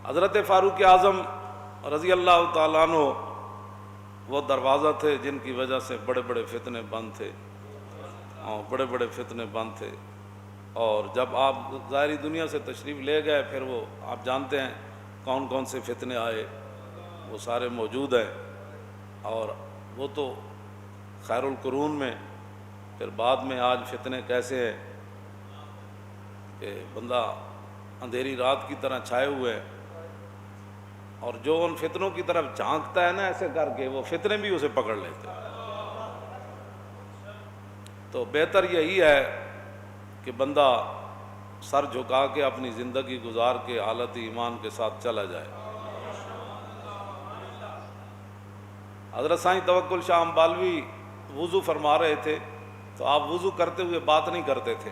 حضرت فاروق اعظم رضی اللہ تعالیٰ عنہ وہ دروازہ تھے جن کی وجہ سے بڑے بڑے فتنے بند تھے، بڑے بڑے فتنے بند تھے۔ اور جب آپ ظاہری دنیا سے تشریف لے گئے پھر وہ آپ جانتے ہیں کون کون سے فتنے آئے، وہ سارے موجود ہیں۔ اور وہ تو خیر القرون میں، پھر بعد میں آج فتنے کیسے ہیں کہ بندہ اندھیری رات کی طرح چھائے ہوئے ہیں، اور جو ان فتنوں کی طرف جھانکتا ہے نا ایسے کر کے، وہ فتنے بھی اسے پکڑ لیتے ہیں۔ تو بہتر یہی ہے کہ بندہ سر جھکا کے اپنی زندگی گزار کے حالت ایمان کے ساتھ چلا جائے۔ حضرت سائیں توکل شاہ امبالوی وضو فرما رہے تھے تو آپ وضو کرتے ہوئے بات نہیں کرتے تھے،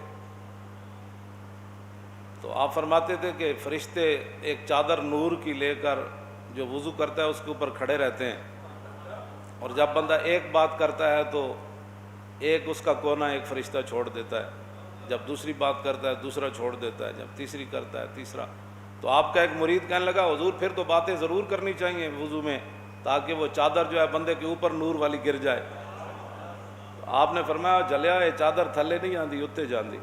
تو آپ فرماتے تھے کہ فرشتے ایک چادر نور کی لے کر جو وضو کرتا ہے اس کے اوپر کھڑے رہتے ہیں، اور جب بندہ ایک بات کرتا ہے تو ایک اس کا کونا ایک فرشتہ چھوڑ دیتا ہے، جب دوسری بات کرتا ہے دوسرا چھوڑ دیتا ہے، جب تیسری کرتا ہے تیسرا۔ تو آپ کا ایک مرید کہنے لگا حضور پھر تو باتیں ضرور کرنی چاہیے وضو میں تاکہ وہ چادر جو ہے بندے کے اوپر نور والی گر جائے۔ تو آپ نے فرمایا جلیا یہ چادر تھلے نہیں آندی اتنے جاندی۔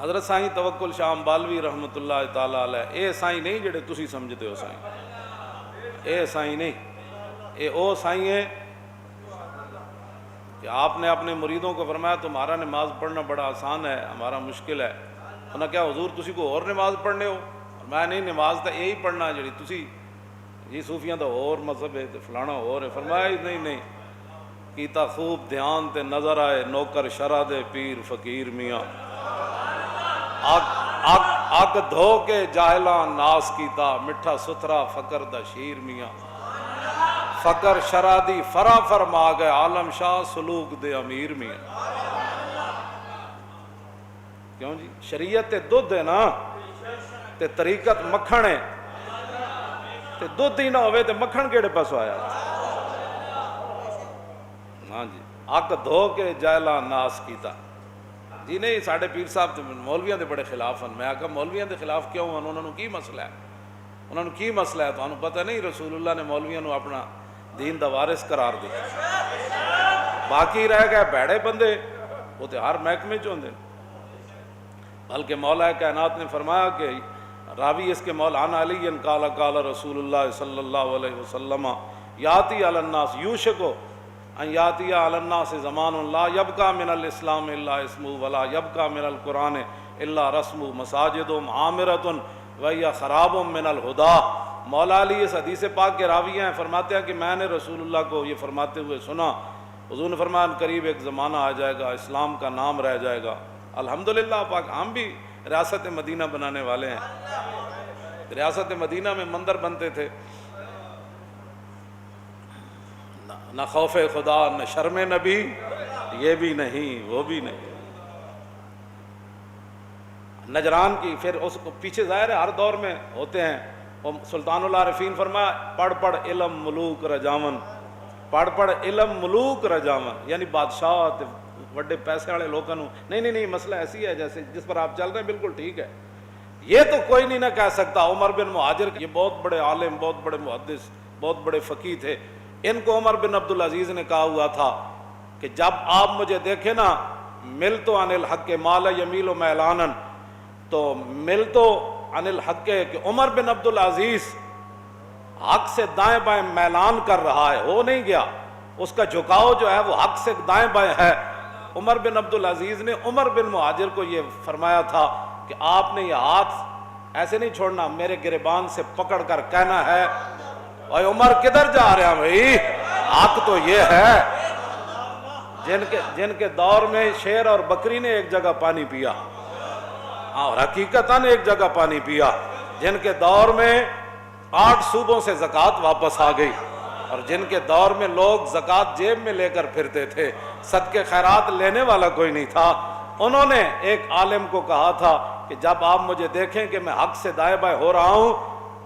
حضرت سائیں توکل شاہ امبالوی رحمۃ اللہ تعالیٰ علیہ اے سائیں نہیں جڑے تسی سمجھتے ہو سائیں، اے سائیں نہیں، اے او سائیں ہے کہ آپ نے اپنے مریدوں کو فرمایا تمہارا نماز پڑھنا بڑا آسان ہے، ہمارا مشکل ہے۔ انہوں نے کہا حضور تسی کو اور نماز پڑھنے ہو؟ میں نہیں، نماز تو یہی پڑھنا جڑی تسی جی صوفیاں دا اور مذہب ہے فلانا اور ہے۔ فرمایا نہیں کیتا خوب دھیان تے نظر آئے نوکر شرع دے پیر فقیر میاں، اگ دھو کے جاہلاں ناس کیتا مٹھا ستھرا فقر دا شیر میاں، فقر شرع دی فرا فرما گئے عالم شاہ سلوک دے امیر میاں۔ کیوں جی شریعت تے دودھ ہے نا تے طریقت مکھن ہے، تے دودھ ہی نہ ہوئے تے مکھن کیڑے پاسوں آیا؟ ہاں جی اگ دھو کے جاہلاں ناس کیتا۔ جی نہیں ساڑھے پیر صاحب تو مولویاں دے بڑے خلاف ہیں۔ میں کہا مولویاں دے خلاف کیوں ہیں؟ انہوں نے کی مسئلہ ہے؟ انہوں نے کی مسئلہ ہے؟ تو انہوں پتہ نہیں رسول اللہ نے مولویاں نو اپنا دین دا وارث قرار دیا، باقی رہ گئے بھڑے بندے وہ تو ہر محکمے چ ہوندے۔ بلکہ مولا کائنات نے فرمایا کہ راوی اس کے مولانا علی قال قال رسول اللہ صلی اللہ علیہ وسلم یاتی علی الناس یوشکو ان یاتی علی الناس زمان لا یبقى من الاسلام الا اسمہ ولا یبقى من القرآن الا رسمہ مساجدهم عامرۃ وہی خراب من الہدا۔ مولا علی اس حدیث پاک کے راوی ہیں، فرماتے ہیں کہ میں نے رسول اللہ کو یہ فرماتے ہوئے سنا، حضور نے فرمایا قریب ایک زمانہ آ جائے گا اسلام کا نام رہ جائے گا۔ الحمدللہ پاک ہم بھی ریاست مدینہ بنانے والے ہیں۔ ریاست مدینہ میں مندر بنتے تھے، نہ خوف خدا نہ شرم نبی، یہ بھی نہیں وہ بھی نہیں۔ نجران کی پھر اس کو پیچھے ظاہر ہے ہر دور میں ہوتے ہیں۔ سلطان العارفین فرمایا پڑھ پڑھ علم ملوک رجاون، پڑھ پڑھ علم ملوک رجاون، یعنی بادشاہ بڑے پیسے والے لوگوں نہیں مسئلہ ایسی ہے جیسے جس پر آپ چل رہے ہیں بالکل ٹھیک ہے۔ یہ تو کوئی نہیں نہ کہہ سکتا۔ عمر بن مہاجر یہ بہت بڑے عالم بہت بڑے محدث بہت بڑے فقیہ تھے، ان کو عمر بن عبدالعزیز نے کہا ہوا تھا کہ جب آپ مجھے دیکھیں نا مل تو عن الحق مال یمیل و میلانن، تو مل تو عن الحق کہ عمر بن عبدالعزیز حق سے دائیں بائیں میلان کر رہا ہے، ہو نہیں گیا، اس کا جھکاؤ جو ہے وہ حق سے دائیں بائیں ہے۔ عمر بن عبدالعزیز نے عمر بن مہاجر کو یہ فرمایا تھا کہ آپ نے یہ ہاتھ ایسے نہیں چھوڑنا، میرے گریبان سے پکڑ کر کہنا ہے اے عمر کدھر جا رہے ہیں بھائی، حق تو یہ ہے۔ جن کے دور میں شیر اور بکری نے ایک جگہ پانی پیا، اور حقیقتاً ایک جگہ پانی پیا، جن کے دور میں 8 صوبوں سے زکوٰۃ واپس آ گئی، اور جن کے دور میں لوگ زکوٰۃ جیب میں لے کر پھرتے تھے، صدقے خیرات لینے والا کوئی نہیں تھا، انہوں نے ایک عالم کو کہا تھا کہ جب آپ مجھے دیکھیں کہ میں حق سے دائیں بائیں ہو رہا ہوں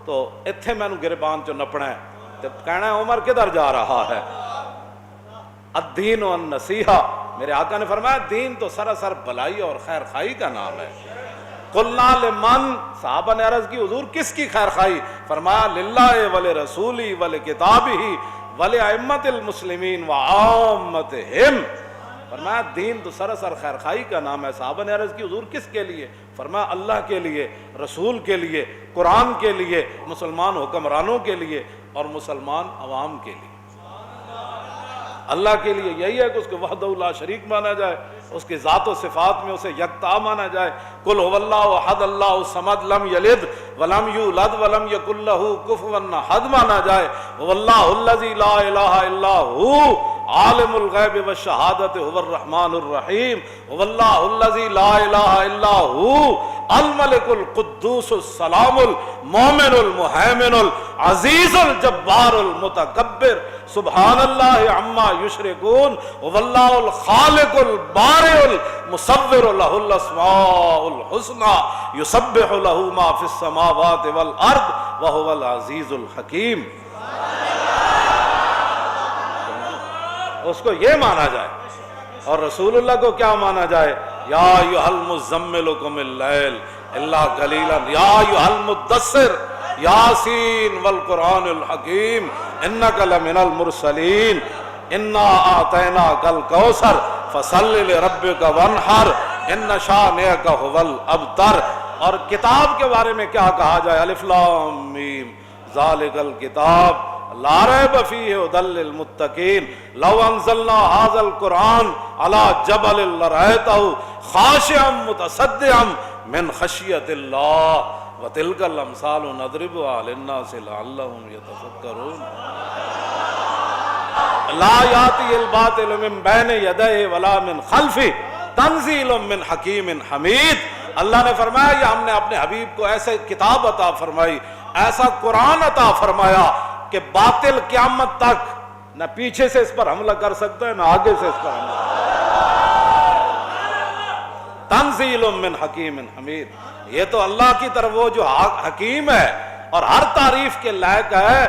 تو اتھے میں نو گریبان چو نپنا ہے، تو کہنا ہے عمر کدھر جا رہا ہے۔ الدین والنصیحہ، میرے آقا نے فرمایا دین تو سراسر بھلائی اور خیر خواہی کا نام ہے۔ قلنا لمن، صحابہ نے عرض کی حضور کس کی خیر خواہی؟ فرمایا للہ ولرسولہ ولکتابہ ولائمۃ المسلمین وعامتہم۔ فرمایا دین تو سراسر خیر خواہی کا نام ہے۔ صحابہ نے عرض کی حضور کس کے لیے؟ فرمایا اللہ کے لیے، رسول کے لیے، قرآن کے لیے، مسلمان حکمرانوں کے لیے اور مسلمان عوام کے لیے۔ اللہ کے لیے یہی ہے کہ اس کو وحدہ لا شریک مانا جائے، اس کی ذات و صفات میں اسے یکتا مانا جائے۔ قل هو اللہ احد اللہ الصمد لم یلد ولم یولد ولم یکن لہ کفوا احد مانا جائے۔ هو اللہ الذی لا الہ الا هو عالم الغیب والشہادۃ هو الرحمن الرحیم۔ هو اللہ الذی لا الہ الا هو الملک القدوس السلام المؤمن المہیمن العزیز الجبار المتکبر سبحان اللہ عما یشرکون۔ هو اللہ الخالق البارئ المصور لہ الاسماء الحسنى یسبح لہ ما فی السماوات والارض وهو العزیز الحکیم۔ اس کو یہ مانا جائے، اور رسول اللہ کو کیا مانا جائے؟ یا ایھا المزمل قم اللیل الا قلیلا یا ایھا المدثر یاسین والقرآن الحکیم انک لمن المرسلین انا اعطیناک الکوثر فصل لربک وانحر ان شانئک ھو الابتر۔ اور کتاب کے بارے میں کیا کہا جائے؟ الف لام میم ذالک الکتاب لا ریب فیہ ھدی للمتقین لو انزلنا ھذا القرآن علی جبل لرأیتہ خاشعا متصدعا من خشیۃ اللہ وتلک الامثال نضربها للناس لعلهم یتفکرون۔ لا یاتی الباطل من بین یدیہ ولا من خلفہ تنزیل من حکیم حمید۔ اللہ نے فرمایا یہ ہم نے اپنے حبیب کو ایسے کتاب عطا فرمائی، ایسا قرآن عطا فرمایا کہ باطل قیامت تک نہ پیچھے سے اس پر حملہ کر سکتا ہے نہ آگے سے اس پر حملہ۔ تنزیل من حکیم حمید، یہ تو اللہ کی طرف وہ جو حکیم ہے اور ہر تعریف کے لائق ہے،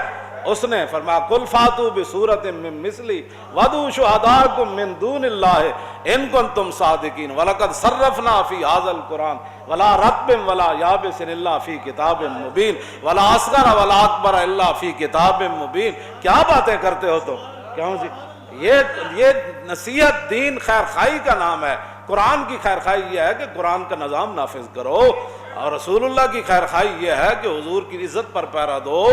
اس نے فرمایا قل فاتوا بسورۃ من مثلہ وادعوا شہداءکم من دون اللہ ان کنتم صادقین ولقد صرفنا فی ھذا القرآن ولا رطب ولا یابس الا فی کتاب مبین ولا اصغر ولا اکبر الا فی کتاب مبین۔ کیا باتیں کرتے ہو تم؟ کیوں جی؟ یہ نصیحت دین خیر خواہی کا نام ہے۔ قرآن کی خیر خواہی یہ ہے کہ قرآن کا نظام نافذ کرو، اور رسول اللہ کی خیر خواہی یہ ہے کہ حضور کی عزت پر پیرا دو،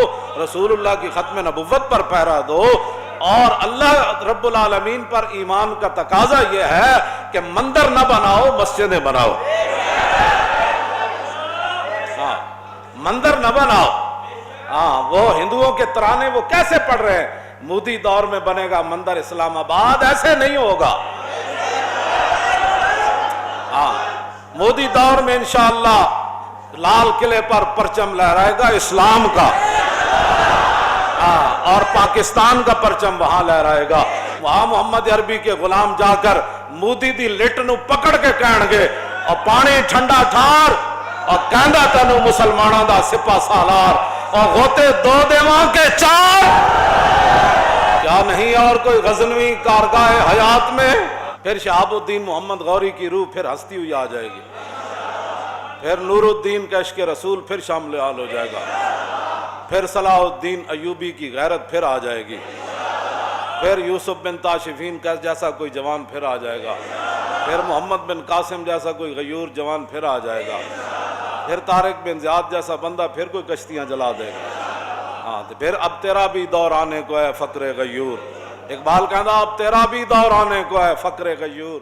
رسول اللہ کی ختم نبوت پر پیرا دو، اور اللہ رب العالمین پر ایمان کا تقاضا یہ ہے کہ مندر نہ بناؤ، مسجدیں بناؤ۔ ہاں مندر نہ بناؤ۔ ہاں وہ ہندوؤں کے ترانے وہ کیسے پڑھ رہے ہیں؟ مودی دور میں بنے گا مندر اسلام آباد، ایسے نہیں ہوگا۔ ہاں مودی دور میں انشاءاللہ لال قلعے پر پرچم لہرائے گا اسلام کا، اور پاکستان کا پرچم وہاں لہرائے گا۔ وہاں محمد عربی کے غلام جا کر مودی دی لٹ نو پکڑ کے کہن گے اور پانی ٹھنڈا ٹھار اور کہندا تینوں مسلماناں دا سپاہ سالار اور غوطے دو دیواں کے چار۔ کیا نہیں اور کوئی غزنوی کارگاہ حیات میں؟ پھر شہاب الدین محمد غوری کی روح پھر ہستی ہوئی آ جائے گی، پھر نور الدین کا عشق رسول پھر شامل حال ہو جائے گا، پھر صلاح الدین ایوبی کی غیرت پھر آ جائے گی، پھر یوسف بن تاشفین کا جیسا کوئی جوان پھر آ جائے گا، پھر محمد بن قاسم جیسا کوئی غیور جوان پھر آ جائے گا، پھر طارق بن زیاد جیسا بندہ پھر کوئی کشتیاں جلا دے گا۔ ہاں تو پھر اب تیرا بھی دور آنے کو ہے فقر غیور۔ اقبال کہتا اب تیرا بھی دور آنے کو ہے فقر غیور۔